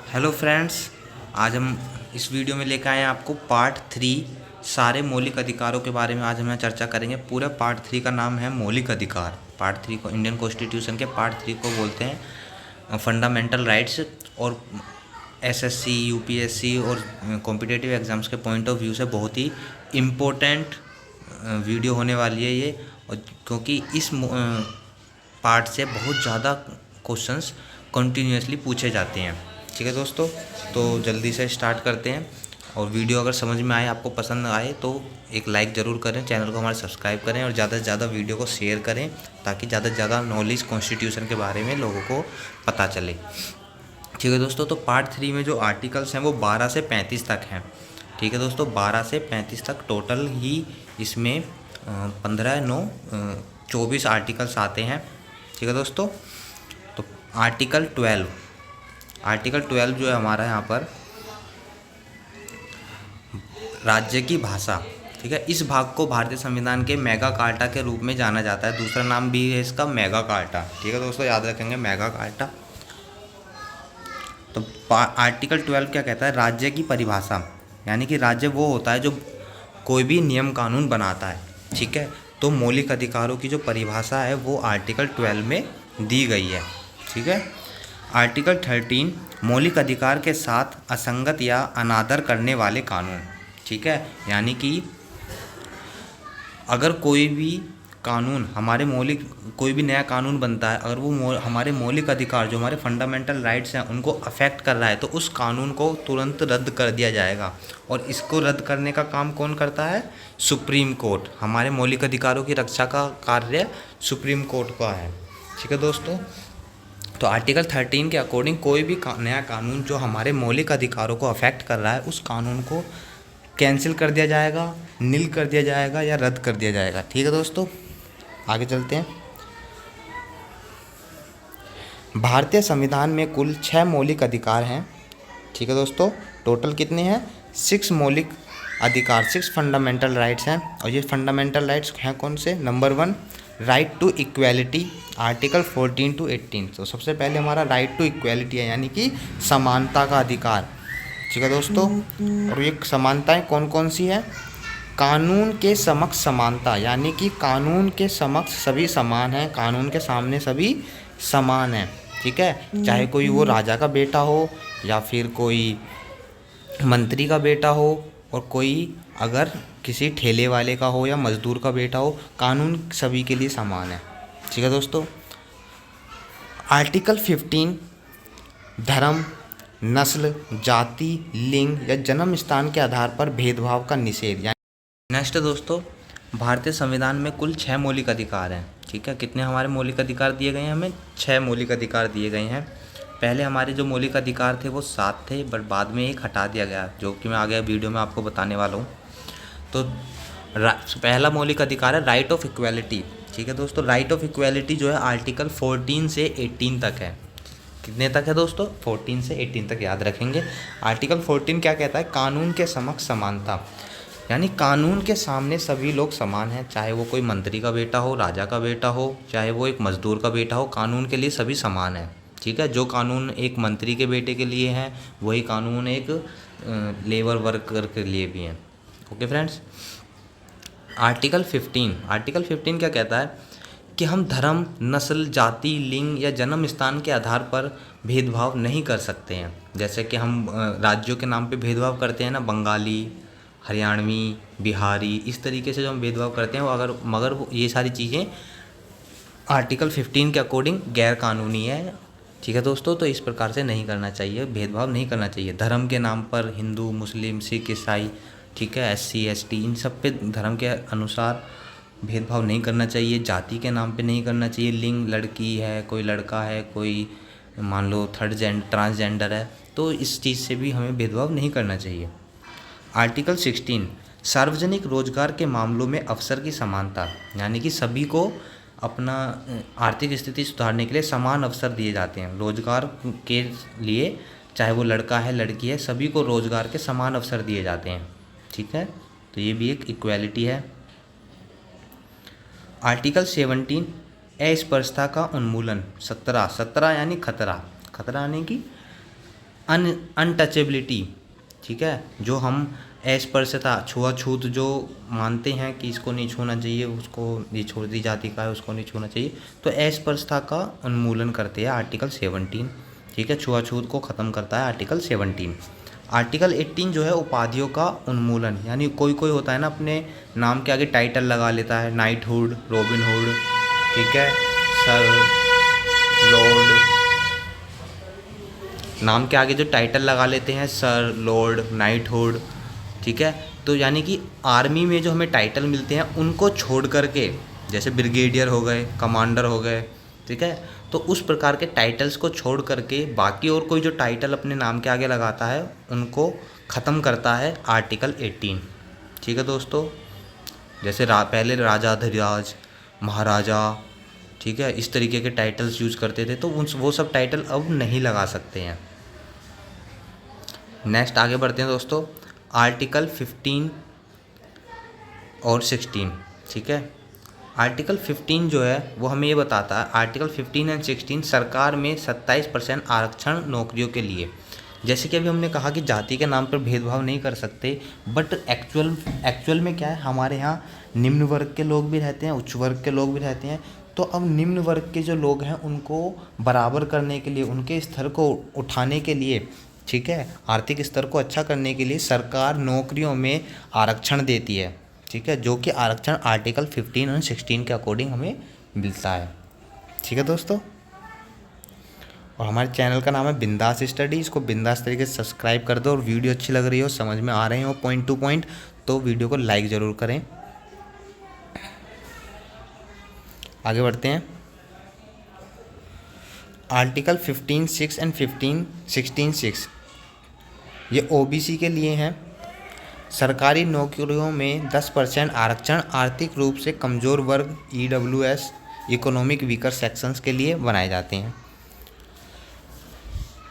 Hello friends, आज हम इस वीडियो में लेकर आए हैं आपको पार्ट 3 सारे मौलिक अधिकारों के बारे में। आज हम चर्चा करेंगे। पूरा पार्ट 3 का नाम है मौलिक अधिकार। पार्ट 3 को इंडियन कॉन्स्टिट्यूशन के पार्ट 3 को बोलते हैं फंडामेंटल राइट्स। और एसएससी, यूपीएससी और कॉम्पिटिटिव एग्ज़ाम्स के पॉइंट ऑफ व्यू से बहुत ही इम्पोर्टेंट वीडियो होने वाली है ये। और क्योंकि इस पार्ट से बहुत ज़्यादा क्वेश्चंस कंटिन्यूसली पूछे जाते हैं। ठीक है दोस्तों, तो जल्दी से स्टार्ट करते हैं। और वीडियो अगर समझ में आए, आपको पसंद आए तो एक लाइक ज़रूर करें, चैनल को हमारे सब्सक्राइब करें और ज़्यादा से ज़्यादा वीडियो को शेयर करें ताकि ज़्यादा से ज़्यादा नॉलेज कॉन्स्टिट्यूशन के बारे में लोगों को पता चले। ठीक है दोस्तों, तो पार्ट 3 में जो आर्टिकल्स हैं वो 12 से 35 तक हैं। ठीक है दोस्तों, 12 से 35 तक टोटल ही इसमें 24 आर्टिकल्स आते हैं। ठीक है दोस्तों, तो आर्टिकल 12 जो है हमारा यहाँ पर राज्य की भाषा। ठीक है, इस भाग को भारतीय संविधान के मेगा कार्टा के रूप में जाना जाता है। दूसरा नाम भी है इसका मेगा कार्टा। ठीक है दोस्तों, याद रखेंगे मेगा कार्टा। तो आर्टिकल 12 क्या कहता है? राज्य की परिभाषा, यानी कि राज्य वो होता है जो कोई भी नियम कानून बनाता है। ठीक है, तो मौलिक अधिकारों की जो परिभाषा है वो आर्टिकल 12 में दी गई है। ठीक है, आर्टिकल 13 मौलिक अधिकार के साथ असंगत या अनादर करने वाले कानून। ठीक है, यानी कि अगर कोई भी कानून कोई भी नया कानून बनता है, अगर वो हमारे मौलिक अधिकार जो हमारे फंडामेंटल राइट्स हैं उनको अफेक्ट कर रहा है तो उस कानून को तुरंत रद्द कर दिया जाएगा। और इसको रद्द करने का काम कौन करता है? Supreme court. हमारे मौलिक अधिकारों की रक्षा का कार्य सुप्रीम कोर्ट का है। ठीक है दोस्तों, तो आर्टिकल 13 के अकॉर्डिंग कोई भी नया कानून जो हमारे मौलिक अधिकारों को अफेक्ट कर रहा है उस कानून को कैंसिल कर दिया जाएगा, नील कर दिया जाएगा या रद्द कर दिया जाएगा। ठीक है दोस्तों, आगे चलते हैं। भारतीय संविधान में कुल 6 मौलिक अधिकार हैं। ठीक है दोस्तों, टोटल कितने हैं? 6 मौलिक अधिकार, 6 फंडामेंटल राइट्स हैं। और ये फंडामेंटल राइट्स हैं कौन से? Number 1 right to equality, article 14 to 18। तो सबसे पहले हमारा राइट टू इक्वेलिटी है, यानी कि समानता का अधिकार। ठीक है दोस्तों, और ये समानताएं कौन कौन सी है? कानून के समक्ष समानता, यानी कि कानून के समक्ष सभी समान हैं, कानून के सामने सभी समान हैं। ठीक है, चाहे कोई वो राजा का बेटा हो या फिर कोई मंत्री का बेटा हो और कोई अगर किसी ठेले वाले का हो या मजदूर का बेटा हो, कानून सभी के लिए समान है। ठीक है दोस्तों, आर्टिकल 15 धर्म, नस्ल, जाति, लिंग या जन्म स्थान के आधार पर भेदभाव का निषेध। नेक्स्ट दोस्तों, भारतीय संविधान में कुल 6 मौलिक अधिकार हैं। ठीक है, कितने हमारे मौलिक अधिकार दिए गए हैं? हमें 6 मौलिक अधिकार दिए गए हैं। पहले हमारे जो मौलिक अधिकार थे वो 7 थे, बट बाद में एक हटा दिया गया, जो कि मैं आगे वीडियो में आपको बताने वाला हूँ। तो पहला मौलिक अधिकार है राइट ऑफ इक्वेलिटी। ठीक है दोस्तों, राइट ऑफ इक्वेलिटी जो है आर्टिकल 14 से 18 तक है। कितने तक है दोस्तों? 14 से 18 तक याद रखेंगे। आर्टिकल 14 क्या कहता है? कानून के समक्ष समानता, यानी कानून के सामने सभी लोग समान हैं, चाहे वो कोई मंत्री का बेटा हो, राजा का बेटा हो, चाहे वो एक मजदूर का बेटा हो, कानून के लिए सभी समान हैं। ठीक है, जो कानून एक मंत्री के बेटे के लिए है वही कानून एक लेबर वर्कर के लिए भी है। ओके फ्रेंड्स, आर्टिकल 15 क्या कहता है? कि हम धर्म, नस्ल, जाति, लिंग या जन्म स्थान के आधार पर भेदभाव नहीं कर सकते हैं। जैसे कि हम राज्यों के नाम पे भेदभाव करते हैं ना, बंगाली, हरियाणवी, बिहारी, इस तरीके से जो हम भेदभाव करते हैं वो मगर ये सारी चीज़ें आर्टिकल 15 के अकॉर्डिंग गैर कानूनी है। ठीक है दोस्तों, तो इस प्रकार से नहीं करना चाहिए, भेदभाव नहीं करना चाहिए। धर्म के नाम पर हिंदू, मुस्लिम, सिख, ईसाई, ठीक है, SC ST, इन सब पे धर्म के अनुसार भेदभाव नहीं करना चाहिए। जाति के नाम पे नहीं करना चाहिए। लिंग, लड़की है, कोई लड़का है, कोई मान लो ट्रांसजेंडर है, तो इस चीज़ से भी हमें भेदभाव नहीं करना चाहिए। आर्टिकल 16 सार्वजनिक रोजगार के मामलों में अवसर की समानता, यानी कि सभी को अपना आर्थिक स्थिति सुधारने के लिए समान अवसर दिए जाते हैं। रोजगार के लिए चाहे वो लड़का है, लड़की है, सभी को रोजगार के समान अवसर दिए जाते हैं। ठीक है, तो ये भी एक इक्वेलिटी है। आर्टिकल 17 अस्पृश्यता का उन्मूलन। 17 यानी खतरा यानी कि अनटचेबिलिटी, ठीक है, जो हम अस्पृश्यता, छुआछूत जो मानते हैं कि इसको नहीं छूना चाहिए, उसको ये छोटी जाति का है उसको नहीं छूना चाहिए, तो अस्पृश्यता का उन्मूलन करते हैं आर्टिकल 17, ठीक है, छुआछूत को ख़त्म करता है आर्टिकल 17। आर्टिकल 18 जो है उपाधियों का उन्मूलन, यानी कोई कोई होता है ना अपने नाम के आगे टाइटल लगा लेता है, नाइटहुड, रॉबिनहुड, ठीक है, सर, लॉर्ड, नाम के आगे जो टाइटल लगा लेते हैं, सर, लॉर्ड, नाइटहुड, ठीक है, तो यानी कि आर्मी में जो हमें टाइटल मिलते हैं उनको छोड़ करके, जैसे ब्रिगेडियर हो गए, कमांडर हो गए, ठीक है, तो उस प्रकार के टाइटल्स को छोड़ करके बाकी और कोई जो टाइटल अपने नाम के आगे लगाता है उनको ख़त्म करता है आर्टिकल 18, ठीक है दोस्तों। जैसे पहले राजा धीराज, महाराजा, ठीक है, इस तरीके के टाइटल्स यूज़ करते थे, तो वो सब टाइटल अब नहीं लगा सकते हैं। नेक्स्ट आगे बढ़ते हैं दोस्तों, आर्टिकल 15 और 16, ठीक है। आर्टिकल 15 जो है वो हमें ये बताता है, आर्टिकल 15 एंड 16 सरकार में 27% आरक्षण नौकरियों के लिए। जैसे कि अभी हमने कहा कि जाति के नाम पर भेदभाव नहीं कर सकते, बट एक्चुअल में क्या है, हमारे यहाँ निम्न वर्ग के लोग भी रहते हैं, उच्च वर्ग के लोग भी रहते हैं। तो अब निम्न वर्ग के जो लोग हैं उनको बराबर करने के लिए, उनके स्तर को उठाने के लिए, ठीक है, आर्थिक स्तर को अच्छा करने के लिए सरकार नौकरियों में आरक्षण देती है, ठीक है, जो कि आरक्षण आर्टिकल 15 और 16 के अकॉर्डिंग हमें मिलता है, ठीक है दोस्तों। और हमारे चैनल का नाम है बिंदास स्टडी, इसको बिंदास तरीके से सब्सक्राइब कर दो, और वीडियो अच्छी लग रही हो, समझ में आ रहे हो पॉइंट टू पॉइंट, तो वीडियो को लाइक ज़रूर करें। आगे बढ़ते हैं, आर्टिकल 15(6) एंड 16(6) ये ओबीसी के लिए हैं। सरकारी नौकरियों में 10% आरक्षण आर्थिक रूप से कमज़ोर वर्ग, EWS, इकोनॉमिक वीकर सेक्शंस के लिए बनाए जाते हैं।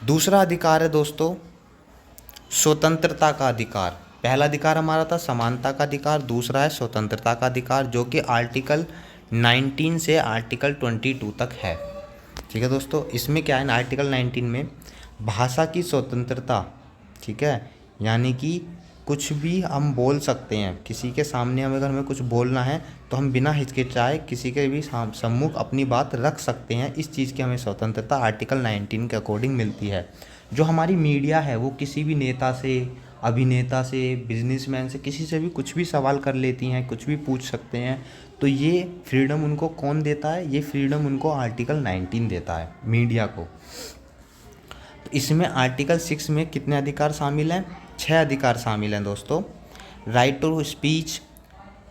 दूसरा अधिकार है दोस्तों स्वतंत्रता का अधिकार। पहला अधिकार हमारा था समानता का अधिकार, दूसरा है स्वतंत्रता का अधिकार, जो कि आर्टिकल 19 से आर्टिकल 22 तक है, ठीक है दोस्तों। इसमें क्या है, आर्टिकल 19 में भाषा की स्वतंत्रता, ठीक है, यानी कि कुछ भी हम बोल सकते हैं, किसी के सामने हमें अगर हमें कुछ बोलना है तो हम बिना हिचकिचाए किसी के भी सम्मुख अपनी बात रख सकते हैं। इस चीज़ की हमें स्वतंत्रता आर्टिकल 19 के अकॉर्डिंग मिलती है। जो हमारी मीडिया है वो किसी भी नेता से, अभिनेता से, बिजनेसमैन से, किसी से भी कुछ भी सवाल कर लेती हैं, कुछ भी पूछ सकते हैं, तो ये फ्रीडम उनको कौन देता है, ये फ्रीडम उनको आर्टिकल 19 देता है, मीडिया को। तो इसमें आर्टिकल 6 में कितने अधिकार शामिल हैं, 6 अधिकार शामिल हैं दोस्तों। Right to speech,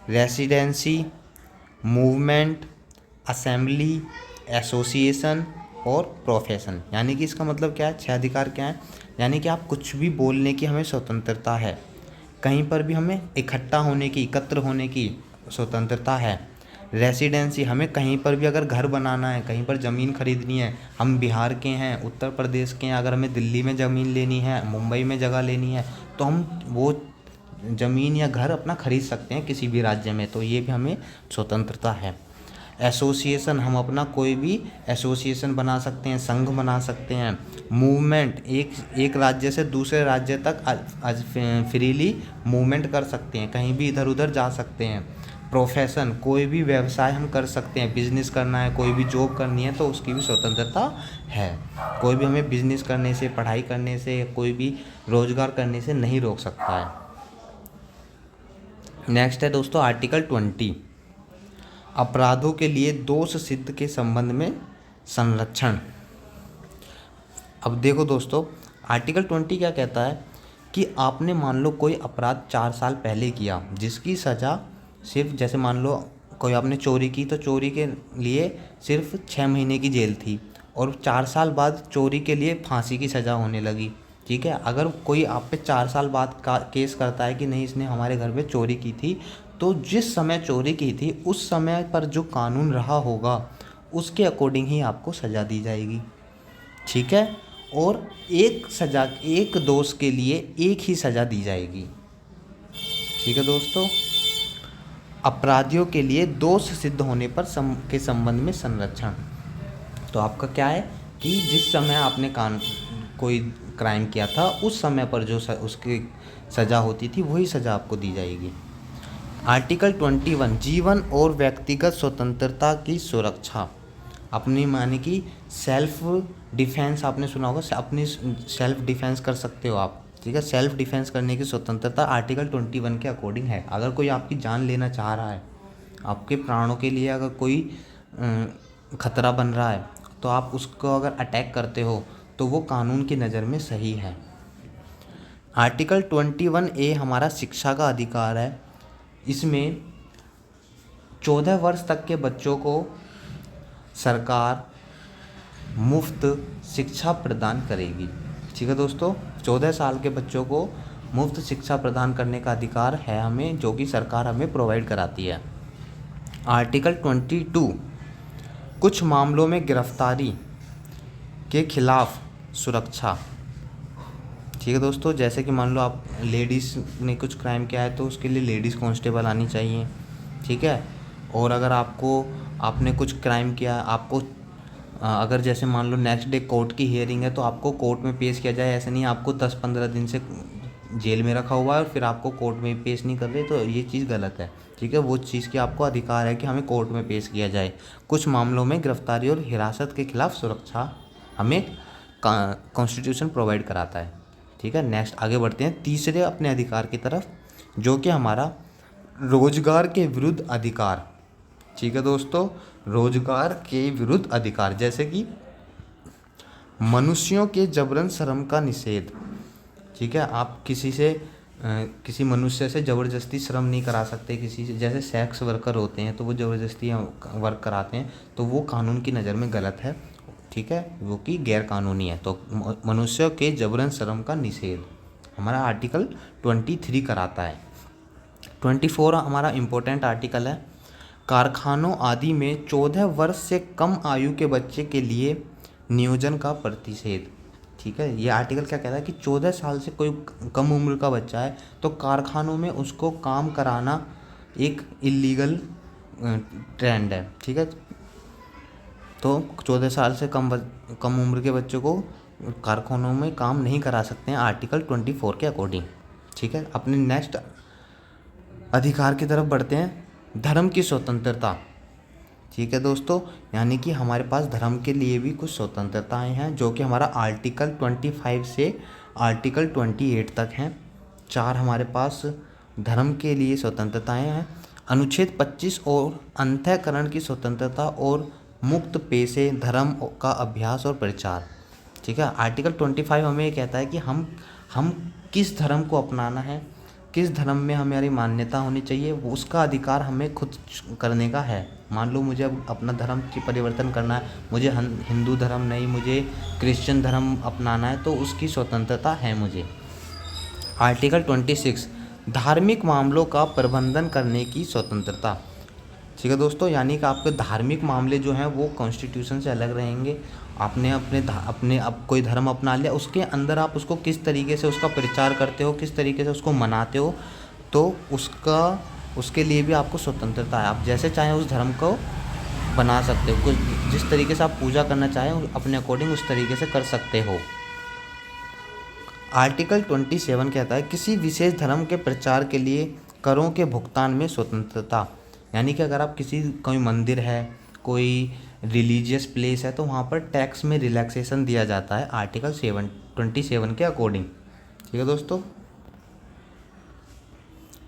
residency, movement, assembly, association और प्रोफेशन। यानी कि इसका मतलब क्या है, 6 अधिकार क्या है, यानी कि आप कुछ भी बोलने की हमें स्वतंत्रता है, कहीं पर भी हमें इकट्ठा होने की, एकत्र होने की स्वतंत्रता है। रेसिडेंसी, हमें कहीं पर भी अगर घर बनाना है, कहीं पर ज़मीन खरीदनी है, हम बिहार के हैं, उत्तर प्रदेश के हैं, अगर हमें दिल्ली में ज़मीन लेनी है, मुंबई में जगह लेनी है, तो हम वो ज़मीन या घर अपना खरीद सकते हैं किसी भी राज्य में, तो ये भी हमें स्वतंत्रता है। एसोसिएशन, हम अपना कोई भी एसोसिएशन बना सकते हैं, संघ बना सकते हैं। मूवमेंट, एक राज्य से दूसरे राज्य तक फ्रीली मूवमेंट कर सकते हैं, कहीं भी इधर उधर जा सकते हैं। प्रोफेशन, कोई भी व्यवसाय हम कर सकते हैं, बिजनेस करना है, कोई भी जॉब करनी है तो उसकी भी स्वतंत्रता है। कोई भी हमें बिजनेस करने से, पढ़ाई करने से, कोई भी रोजगार करने से नहीं रोक सकता है। नेक्स्ट है दोस्तों आर्टिकल 20, अपराधों के लिए दोष सिद्ध के संबंध में संरक्षण। अब देखो दोस्तों, आर्टिकल 20 क्या कहता है कि आपने मान लो कोई अपराध 4 साल पहले किया, जिसकी सज़ा सिर्फ, जैसे मान लो कोई आपने चोरी की, तो चोरी के लिए सिर्फ 6 महीने की जेल थी, और 4 साल बाद चोरी के लिए फांसी की सज़ा होने लगी, ठीक है। अगर कोई आप पे 4 साल बाद का केस करता है कि नहीं इसने हमारे घर पे चोरी की थी, तो जिस समय चोरी की थी उस समय पर जो कानून रहा होगा उसके अकॉर्डिंग ही आपको सज़ा दी जाएगी, ठीक है। और एक दोष के लिए एक ही सज़ा दी जाएगी, ठीक है दोस्तों। अपराधियों के लिए दोष सिद्ध होने पर के संबंध में संरक्षण। तो आपका क्या है कि जिस समय आपने कोई क्राइम किया था उस समय पर जो उसकी सज़ा होती थी वही सज़ा आपको दी जाएगी। आर्टिकल 21 जीवन और व्यक्तिगत स्वतंत्रता की सुरक्षा। अपनी माने कि सेल्फ डिफेंस, आपने सुना होगा, अपनी सेल्फ डिफेंस कर सकते हो आप, ठीक है। सेल्फ डिफेंस करने की स्वतंत्रता आर्टिकल 21 के अकॉर्डिंग है। अगर कोई आपकी जान लेना चाह रहा है, आपके प्राणों के लिए अगर कोई खतरा बन रहा है, तो आप उसको अगर अटैक करते हो तो वो कानून की नज़र में सही है। आर्टिकल 21A हमारा शिक्षा का अधिकार है। इसमें 14 वर्ष तक के बच्चों को सरकार मुफ्त शिक्षा प्रदान करेगी, ठीक है दोस्तों। 14 साल के बच्चों को मुफ्त शिक्षा प्रदान करने का अधिकार है हमें, जो कि सरकार हमें प्रोवाइड कराती है। आर्टिकल 22 कुछ मामलों में गिरफ्तारी के खिलाफ सुरक्षा, ठीक है दोस्तों। जैसे कि मान लो आप लेडीज़ ने कुछ क्राइम किया है तो उसके लिए लेडीज़ कांस्टेबल आनी चाहिए, ठीक है। और अगर आपने कुछ क्राइम किया, आपको अगर जैसे मान लो नेक्स्ट डे कोर्ट की हियरिंग है तो आपको कोर्ट में पेश किया जाए। ऐसा नहीं आपको 10-15 दिन से जेल में रखा हुआ है और फिर आपको कोर्ट में पेश नहीं कर रहे, तो ये चीज़ गलत है, ठीक है। वो चीज़ की आपको अधिकार है कि हमें कोर्ट में पेश किया जाए। कुछ मामलों में गिरफ्तारी और हिरासत के खिलाफ सुरक्षा हमें कॉन्स्टिट्यूशन प्रोवाइड कराता है, ठीक है। नेक्स्ट आगे बढ़ते हैं तीसरे अपने अधिकार की तरफ, जो कि हमारा रोजगार के विरुद्ध अधिकार, ठीक है दोस्तों। रोजगार के विरुद्ध अधिकार, जैसे कि मनुष्यों के जबरन श्रम का निषेध, ठीक है। आप किसी मनुष्य से ज़बरदस्ती श्रम नहीं करा सकते। किसी से, जैसे सेक्स वर्कर होते हैं तो वो ज़बरदस्ती वर्क कराते हैं, तो वो कानून की नज़र में गलत है, ठीक है, वो कि गैर कानूनी है। तो मनुष्यों के जबरन श्रम का निषेध हमारा आर्टिकल 23 कराता है। 24 हमारा इम्पोर्टेंट आर्टिकल है। कारखानों आदि में 14 वर्ष से कम आयु के बच्चे के लिए नियोजन का प्रतिषेध, ठीक है। ये आर्टिकल क्या कहता है कि 14 साल से कोई कम उम्र का बच्चा है तो कारखानों में उसको काम कराना एक इलीगल ट्रेंड है, ठीक है। तो 14 साल से कम उम्र के बच्चों को कारखानों में काम नहीं करा सकते हैं आर्टिकल 24 के अकॉर्डिंग, ठीक है। अपने नेक्स्ट अधिकार की तरफ बढ़ते हैं, धर्म की स्वतंत्रता, ठीक है दोस्तों। यानी कि हमारे पास धर्म के लिए भी कुछ स्वतंत्रताएं हैं, जो कि हमारा आर्टिकल 25 से आर्टिकल 28 तक हैं। 4 हमारे पास धर्म के लिए स्वतंत्रताएं हैं। अनुच्छेद 25 और अंतःकरण की स्वतंत्रता और मुक्त पेशे धर्म का अभ्यास और प्रचार, ठीक है। आर्टिकल 25 हमें ये कहता है कि हम किस धर्म को अपनाना है, किस धर्म में हमारी मान्यता होनी चाहिए, वो उसका अधिकार हमें खुद करने का है। मान लो मुझे अब अपना धर्म की परिवर्तन करना है, मुझे हिंदू धर्म नहीं, मुझे क्रिश्चियन धर्म अपनाना है, तो उसकी स्वतंत्रता है मुझे। आर्टिकल 26 धार्मिक मामलों का प्रबंधन करने की स्वतंत्रता, ठीक है दोस्तों। यानी कि आपके धार्मिक मामले जो हैं वो कॉन्स्टिट्यूशन से अलग रहेंगे। आपने अपने अब कोई धर्म अपना लिया, उसके अंदर आप उसको किस तरीके से उसका प्रचार करते हो, किस तरीके से उसको मनाते हो, तो उसके लिए भी आपको स्वतंत्रता है। आप जैसे चाहें उस धर्म को बना सकते हो, कुछ जिस तरीके से आप पूजा करना चाहें अपने अकॉर्डिंग उस तरीके से कर सकते हो। आर्टिकल 27 कहता है किसी विशेष धर्म के प्रचार के लिए करों के भुगतान में स्वतंत्रता। यानी कि अगर आप कोई मंदिर है, कोई रिलीजियस प्लेस है, तो वहाँ पर टैक्स में रिलैक्सेशन दिया जाता है आर्टिकल 27 के अकॉर्डिंग, ठीक है दोस्तों।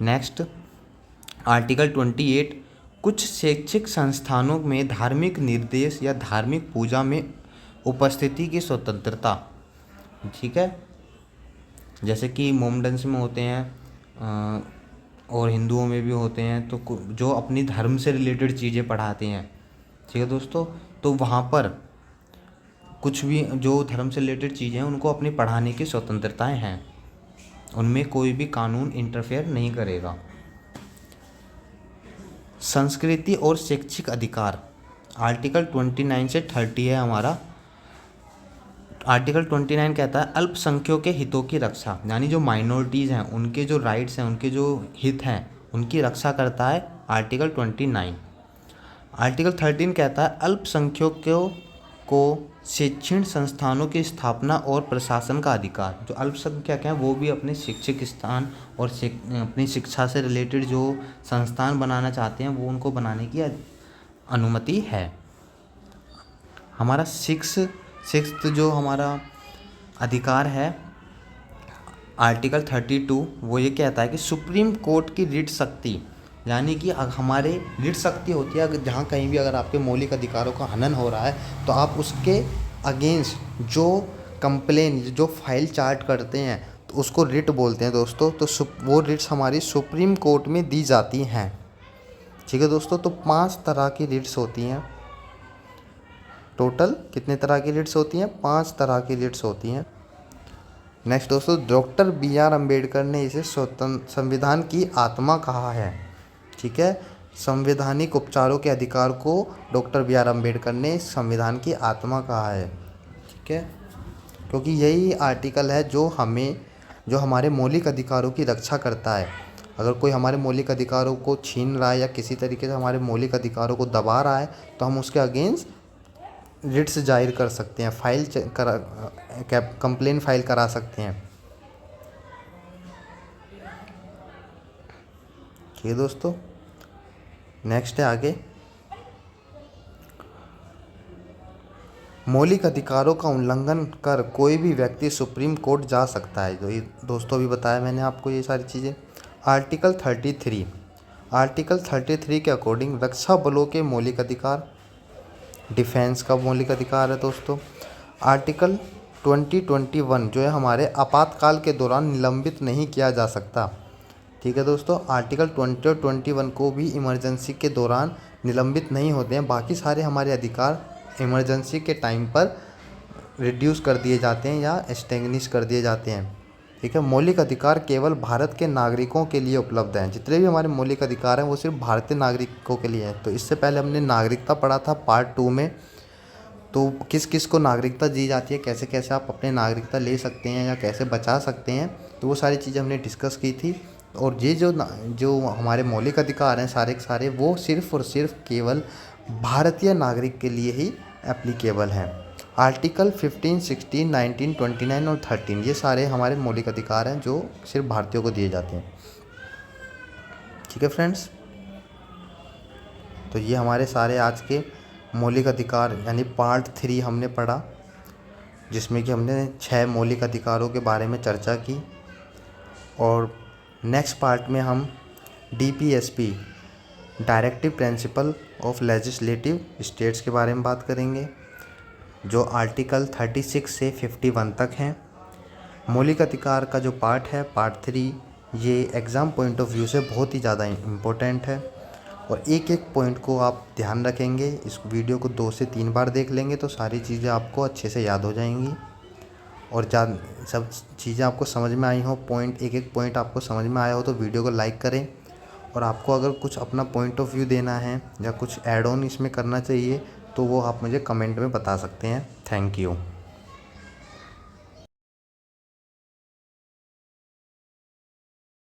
नेक्स्ट आर्टिकल 28 कुछ शैक्षिक संस्थानों में धार्मिक निर्देश या धार्मिक पूजा में उपस्थिति की स्वतंत्रता, ठीक है। जैसे कि मोमडन्स में होते हैं और हिंदुओं में भी होते हैं, तो जो अपनी धर्म से रिलेटेड चीज़ें पढ़ाते हैं, ठीक है दोस्तों। तो वहाँ पर कुछ भी जो धर्म से रिलेटेड चीज़ें हैं उनको अपनी पढ़ाने की स्वतंत्रताएं हैं, उनमें कोई भी कानून इंटरफेयर नहीं करेगा। संस्कृति और शैक्षिक अधिकार आर्टिकल 29 से 30 है हमारा। आर्टिकल 29 कहता है अल्पसंख्यकों के हितों की रक्षा, यानी जो माइनॉरिटीज़ हैं उनके जो राइट्स हैं, उनके जो हित हैं, उनकी रक्षा करता है आर्टिकल 29। आर्टिकल 13 कहता है अल्पसंख्यकों को शैक्षणिक संस्थानों की स्थापना और प्रशासन का अधिकार। जो अल्पसंख्यक हैं वो भी अपने शिक्षक स्थान और अपनी शिक्षा से रिलेटेड जो संस्थान बनाना चाहते हैं वो उनको बनाने की अनुमति है। हमारा सिक्स्थ जो हमारा अधिकार है आर्टिकल 32, वो ये कहता है कि सुप्रीम कोर्ट की रिट शक्ति, यानी कि हमारे रिट शक्ति होती है अगर जहाँ कहीं भी अगर आपके मौलिक अधिकारों का हनन हो रहा है तो आप उसके अगेंस्ट जो कंप्लेन जो फाइल चार्ट करते हैं तो उसको रिट बोलते हैं दोस्तों। तो वो रिट्स हमारी सुप्रीम कोर्ट में दी जाती हैं। ठीक है दोस्तों, तो 5 तरह की रिट्स होती हैं। टोटल कितने तरह की रिट्स होती हैं? 5 तरह की रिट्स होती हैं। नेक्स्ट दोस्तों, डॉक्टर BR अम्बेडकर ने इसे स्वतंत्र संविधान की आत्मा कहा है। ठीक है, संवैधानिक उपचारों के अधिकार को डॉक्टर BR अम्बेडकर ने संविधान की आत्मा कहा है। ठीक है, क्योंकि यही आर्टिकल है जो हमारे मौलिक अधिकारों की रक्षा करता है। अगर कोई हमारे मौलिक अधिकारों को छीन रहा है या किसी तरीके से हमारे मौलिक अधिकारों को दबा रहा है तो हम उसके अगेंस्ट रिट्स जाहिर कर सकते हैं, कंप्लेन फाइल करा सकते हैं। ठीक है दोस्तों, नेक्स्ट है आगे, मौलिक अधिकारों का उल्लंघन कर कोई भी व्यक्ति सुप्रीम कोर्ट जा सकता है। जो ये दोस्तों अभी बताया मैंने आपको ये सारी चीज़ें। आर्टिकल 33 के अकॉर्डिंग रक्षा बलों के मौलिक अधिकार, डिफेंस का मौलिक अधिकार है दोस्तों। आर्टिकल 21 जो है हमारे आपातकाल के दौरान निलंबित नहीं किया जा सकता। ठीक है दोस्तों, आर्टिकल 20 और 21 को भी इमरजेंसी के दौरान निलंबित नहीं होते हैं। बाकी सारे हमारे अधिकार इमरजेंसी के टाइम पर रिड्यूस कर दिए जाते हैं या एक्सटिंग्विश कर दिए जाते हैं। ठीक है, मौलिक अधिकार केवल भारत के नागरिकों के लिए उपलब्ध हैं। जितने भी हमारे मौलिक अधिकार हैं वो सिर्फ भारतीय नागरिकों के लिए हैं। तो इससे पहले हमने नागरिकता पढ़ा था पार्ट 2 में, तो किस किस को नागरिकता दी जाती है, कैसे कैसे आप अपने नागरिकता ले सकते हैं या कैसे बचा सकते हैं, तो वो सारी चीज़ें हमने डिस्कस की थी। और ये जो हमारे मौलिक अधिकार हैं सारे के सारे वो सिर्फ और सिर्फ केवल भारतीय नागरिक के लिए ही एप्लीकेबल हैं। आर्टिकल 15, 16, 19, 29 और 13 ये सारे हमारे मौलिक अधिकार हैं जो सिर्फ भारतीयों को दिए जाते हैं। ठीक है फ्रेंड्स, तो ये हमारे सारे आज के मौलिक अधिकार यानी पार्ट 3 हमने पढ़ा, जिसमें कि हमने 6 मौलिक अधिकारों के बारे में चर्चा की। और नेक्स्ट पार्ट में हम DPSP directive principle of legislative states के बारे में बात करेंगे, जो आर्टिकल 36 से 51 तक हैं। मौलिक अधिकार का जो पार्ट है पार्ट 3, ये एग्ज़ाम पॉइंट ऑफ व्यू से बहुत ही ज़्यादा इम्पोर्टेंट है और एक एक पॉइंट को आप ध्यान रखेंगे। इस वीडियो को 2 से 3 बार देख लेंगे तो सारी चीज़ें आपको अच्छे से याद हो जाएंगी। और सब चीज़ें आपको समझ में आई हो, एक एक पॉइंट आपको समझ में आया हो तो वीडियो को लाइक करें। और आपको अगर कुछ अपना पॉइंट ऑफ व्यू देना है या कुछ ऐड ऑन इसमें करना चाहिए तो वो आप मुझे कमेंट में बता सकते हैं। Thank you.